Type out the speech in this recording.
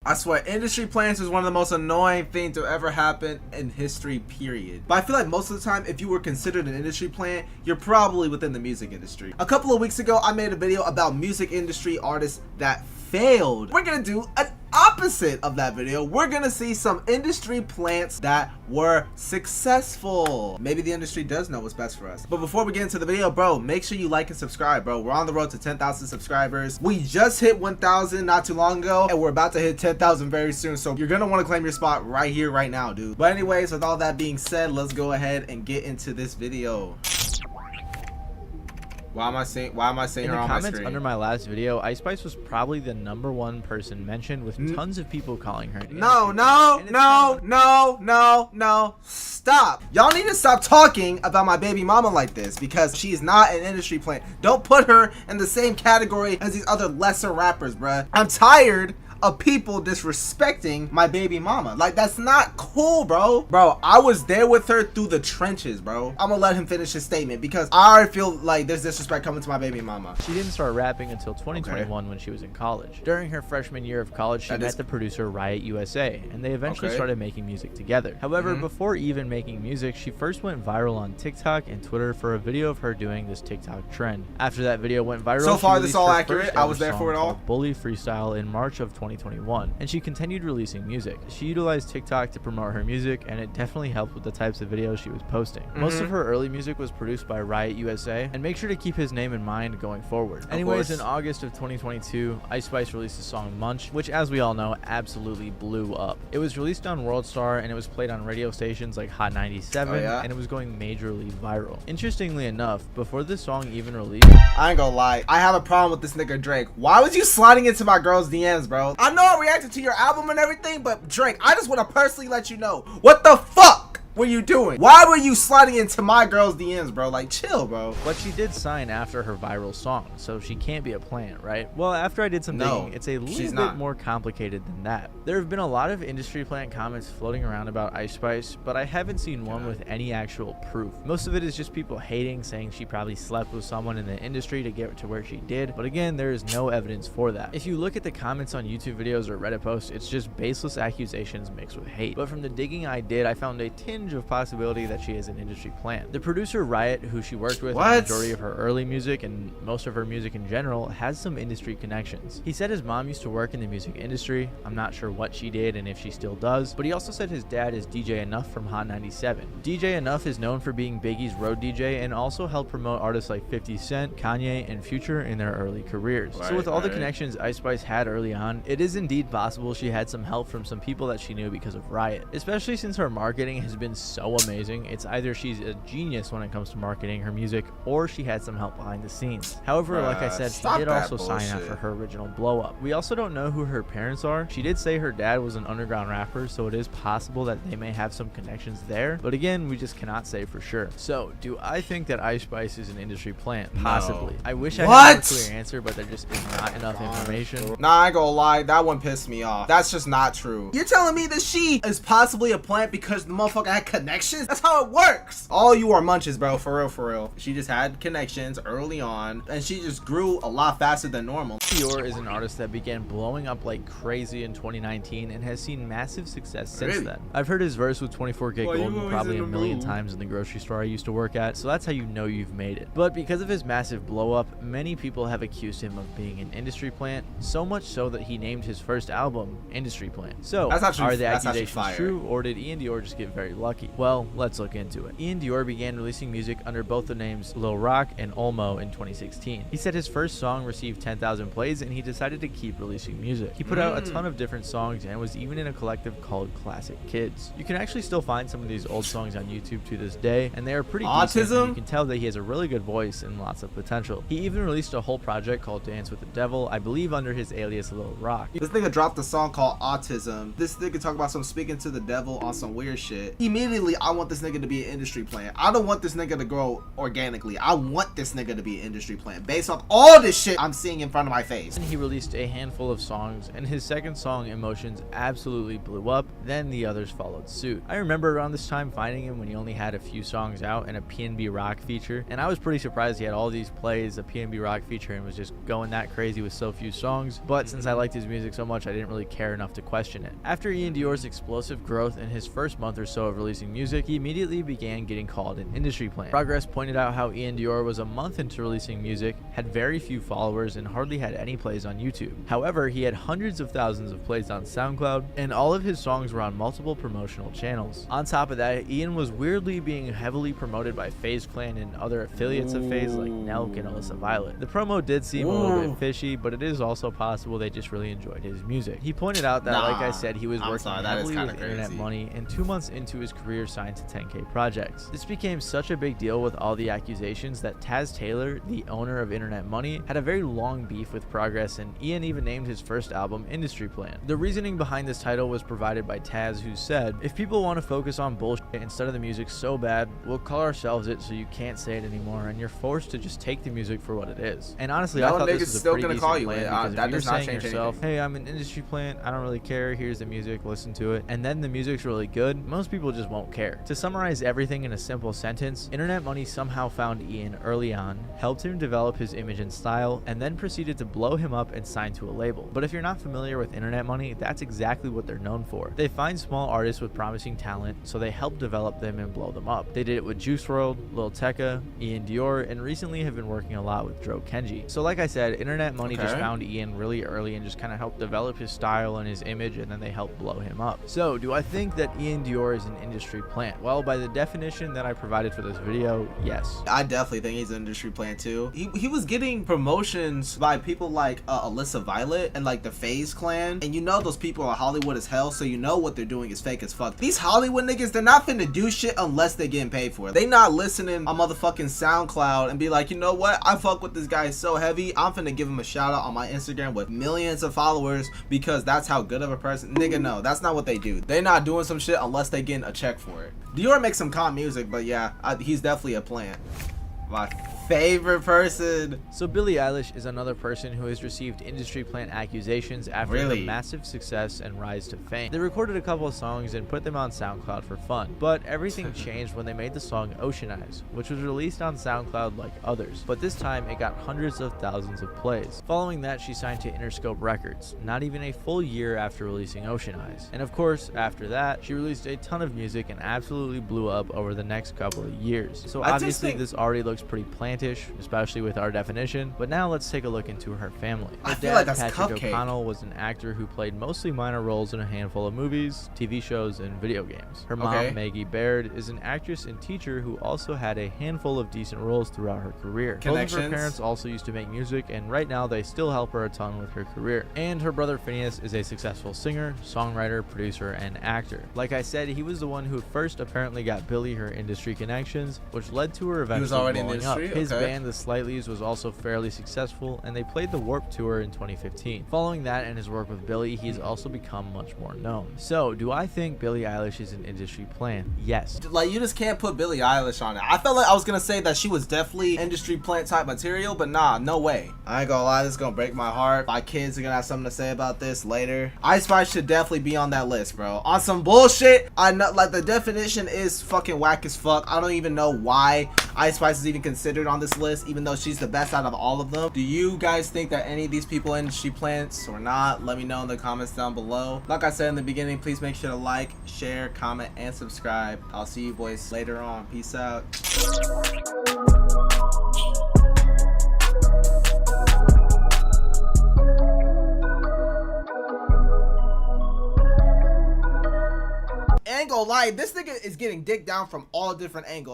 I swear, industry plants is one of the most annoying things to ever happen in history, period. But I feel like most of the time, if you were considered an industry plant, you're probably within the music industry. A couple of weeks ago, I made a video about music industry artists that failed. We're gonna do an opposite of that video. We're gonna see some industry plants that were successful. Maybe the industry does know what's best for us. But before we get into the video, bro, make sure you like and subscribe, bro. We're on the road to 10,000 subscribers. We just hit 1,000 not too long ago, and we're about to hit 10,000 very soon. So you're gonna want to claim your spot right here, right now, dude. But anyways, with all that being said, let's go ahead and get into this video. Why am I saying her on my screen? In the comments under my last video, Ice Spice was probably the #1 person mentioned, with tons of people calling her. No. Stop. Y'all need to stop talking about my baby mama like this, because she is not an industry plant. Don't put her in the same category as these other lesser rappers, bruh. I'm tired of people disrespecting my baby mama. Like, that's not cool, bro. Bro, I was there with her through the trenches, bro. I'm gonna let him finish his statement, because I already feel like there's disrespect coming to my baby mama. She didn't start rapping until 2021 when she was in college. During her freshman year of college, she met the producer Riot USA, and they eventually started making music together. However, before even making music, she first went viral on TikTok and Twitter for a video of her doing this TikTok trend. After that video went viral, so far this all accurate. I was there for it all. Bully Freestyle in March of 2021, and she continued releasing music. She utilized TikTok to promote her music, and it definitely helped with the types of videos she was posting. Most of her early music was produced by Riot USA, and make sure to keep his name in mind going forward. Anyways, in August of 2022, Ice Spice released the song Munch, which, as we all know, absolutely blew up. It was released on World Star, and it was played on radio stations like Hot 97, and it was going majorly viral. Interestingly enough, before this song even released, I ain't gonna lie, I have a problem with this nigga Drake. Why was you sliding into my girl's DMs, bro? I know I reacted to your album and everything, but Drake, I just want to personally let you know, what the fuck were you doing? Why were you sliding into my girl's DMs, bro? Like, chill, bro. But she did sign after her viral song, so she can't be a plant, right? Well, after I did some digging, it's a little bit more complicated than that. There have been a lot of industry plant comments floating around about Ice Spice, but I haven't seen one with any actual proof. Most of it is just people hating, saying she probably slept with someone in the industry to get to where she did, but again, there is no evidence for that. If you look at the comments on YouTube videos or Reddit posts, it's just baseless accusations mixed with hate. But from the digging I did, I found a tinge of possibility that she is an industry plant. The producer Riot, who she worked with on the majority of her early music and most of her music in general, has some industry connections. He said his mom used to work in the music industry. I'm not sure what she did and if she still does, but he also said his dad is DJ Enough from Hot 97. DJ Enough is known for being Biggie's road DJ and also helped promote artists like 50 Cent, Kanye, and Future in their early careers. So with all the connections Ice Spice had early on, it is indeed possible she had some help from some people that she knew because of Riot, especially since her marketing has been so amazing. It's either she's a genius when it comes to marketing her music, or she had some help behind the scenes. However, like I said, she did also sign after her original blow up. We also don't know who her parents are. She did say her dad was an underground rapper, so it is possible that they may have some connections there, but again, we just cannot say for sure. So do I think that Ice Spice is an industry plant? Possibly. I wish I had a clear answer, but there just is not enough information. Nah, I ain't gonna lie, that one pissed me off. That's just not true. You're telling me that she is possibly a plant because the motherfucker had connections? That's how it works. All you are munches, bro. For real, for real. She just had connections early on, and she just grew a lot faster than normal. Dior is an artist that began blowing up like crazy in 2019 and has seen massive success since then. I've heard his verse with 24K Golden probably a million times in the grocery store I used to work at, so that's how you know you've made it. But because of his massive blow up, many people have accused him of being an industry plant, so much so that he named his first album Industry Plant. So are the accusations true, or did Ian Dior just get very lucky? Well, let's look into it. Ian Dior began releasing music under both the names Lil Rock and Olmo in 2016. He said his first song received 10,000 plays and he decided to keep releasing music. He put out a ton of different songs and was even in a collective called Classic Kids. You can actually still find some of these old songs on YouTube to this day, and they are pretty decent, and you can tell that he has a really good voice and lots of potential. He even released a whole project called Dance with the Devil, I believe under his alias Lil Rock. This nigga dropped a song called Autism. This nigga talk about some speaking to the devil on some weird shit. He immediately I want this nigga to be an industry plant. I don't want this nigga to grow organically. I want this nigga to be an industry plant based off all this shit I'm seeing in front of my face. And he released a handful of songs, and his second song, Emotions, absolutely blew up. Then the others followed suit. I remember around this time finding him when he only had a few songs out and a PNB Rock feature, and I was pretty surprised he had all these plays, a PNB Rock feature, and was just going that crazy with so few songs. But since I liked his music so much, I didn't really care enough to question it. After Ian Dior's explosive growth in his first month or so of releasing music, he immediately began getting called an industry plant. Progress pointed out how Ian Dior was a month into releasing music, had very few followers, and hardly had any plays on YouTube. However, he had hundreds of thousands of plays on SoundCloud, and all of his songs were on multiple promotional channels. On top of that, Ian was weirdly being heavily promoted by FaZe Clan and other affiliates of FaZe like Nelk and Alyssa Violet. The promo did seem a little bit fishy, but it is also possible they just really enjoyed his music. He pointed out that, like I said, he was working heavily with internet money, and 2 months into his career signed to 10K projects. This became such a big deal with all the accusations that Taz Taylor, the owner of Internet Money, had a very long beef with Progress, and Ian even named his first album Industry Plan. The reasoning behind this title was provided by Taz, who said, "If people want to focus on bullshit instead of the music so bad, we'll call ourselves it so you can't say it anymore, and you're forced to just take the music for what it is." And honestly, I thought this was a pretty decent plan, because if you're saying yourself, "Hey, I'm an industry plant, I don't really care, here's the music, listen to it," and then the music's really good, most people just won't care. To summarize everything in a simple sentence, Internet Money somehow found Ian early on, helped him develop his image and style, and then proceeded to blow him up and sign to a label. But if you're not familiar with Internet Money, that's exactly what they're known for. They find small artists with promising talent, so they help develop them and blow them up. They did it with Juice WRLD, Lil Tecca, Ian Dior, and recently have been working a lot with Dro Kenji. So like I said, Internet Money just found Ian really early and just kind of helped develop his style and his image, and then they helped blow him up. So do I think that Ian Dior is an industry plant? Well, by the definition that I provided for this video, yes. I definitely think he's an industry plant too. He was getting promotions by people like Alyssa Violet and like the FaZe Clan, and you know those people are Hollywood as hell, so you know what they're doing is fake as fuck. These Hollywood niggas, they're not finna do shit unless they're getting paid for it. They not listening on motherfucking SoundCloud and be like, you know what, I fuck with this guy so heavy, I'm finna give him a shout out on my Instagram with millions of followers because that's how good of a person. Nigga, no, that's not what they do. They're not doing some shit unless they getting a check for it. Dior makes some calm music, but yeah, he's definitely a plant. My favorite person. So Billie Eilish is another person who has received industry plant accusations after her massive success and rise to fame. They recorded a couple of songs and put them on SoundCloud for fun, but everything changed when they made the song Ocean Eyes, which was released on SoundCloud like others, but this time it got hundreds of thousands of plays. Following that, she signed to Interscope Records, not even a full year after releasing Ocean Eyes. And of course, after that, she released a ton of music and absolutely blew up over the next couple of years. So obviously this already looks pretty plantish, especially with our definition, but now let's take a look into her family. Her dad, Patrick O'Connell, was an actor who played mostly minor roles in a handful of movies, TV shows, and video games. Her mom, Maggie Baird, is an actress and teacher who also had a handful of decent roles throughout her career. Both of her parents also used to make music, and right now they still help her a ton with her career. And her brother Phineas is a successful singer, songwriter, producer, and actor. Like I said, he was the one who first apparently got Billie her industry connections, which led to her eventually blowing up. His band, the Slightlies, was also fairly successful, and they played the Warped Tour in 2015. Following that and his work with Billie, he's also become much more known. So, do I think Billie Eilish is an industry plant? Yes. Like, you just can't put Billie Eilish on it. I felt like I was gonna say that she was definitely industry plant type material, but nah, no way. I ain't gonna lie, this is gonna break my heart. My kids are gonna have something to say about this later. Ice Spice should definitely be on that list, bro. On some bullshit, I know, like, the definition is fucking whack as fuck. I don't even know why Ice Spice is even considered on this list, even though she's the best out of all of them. Do you guys think that any of these people are industry plants or not? Let me know in the comments down below. Like I said in the beginning, please make sure to like, share, comment, and subscribe. I'll see you boys later on. Peace out. Ain't gonna lie, this nigga is getting dick down from all different angles.